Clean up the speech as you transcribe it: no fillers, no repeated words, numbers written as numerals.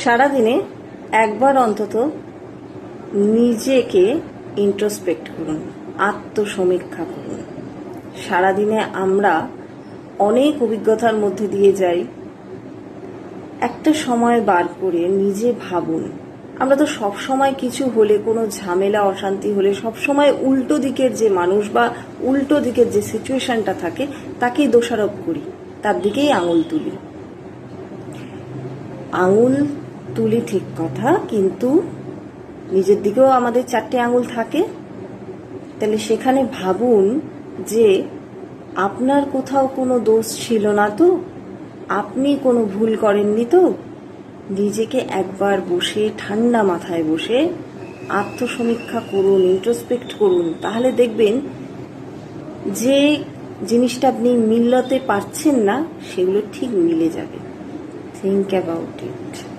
সারাদিনে একবার অন্তত নিজেকে ইন্ট্রোস্পেক্ট করুন, আত্মসমীক্ষা করুন। সারাদিনে আমরা অনেক অভিজ্ঞতার মধ্যে দিয়ে যাই। একটা সময় বার করে নিজে ভাবুন। আমরা তো সব সময় কিছু হলে, কোনো ঝামেলা অশান্তি হলে সবসময় উল্টো দিকের যে মানুষ বা উল্টো দিকের যে সিচুয়েশনটা থাকে তাকেই দোষারোপ করি, তার দিকেই আঙুল তুলি। আঙুল তুলি ঠিক কথা, কিন্তু নিজের দিকেও আমাদের 4টে আঙুল থাকে। তাহলে সেখানে ভাবুন যে আপনার কোথাও কোনো দোষ ছিল না তো, আপনি কোনো ভুল করেননি তো। নিজেকে একবার বসে ঠান্ডা মাথায় বসে আত্মসমীক্ষা করুন, ইন্ট্রোস্পেক্ট করুন। তাহলে দেখবেন যে জিনিসটা আপনি মিলাতে পারছেন না সেগুলো ঠিক মিলে যাবে। Think about it.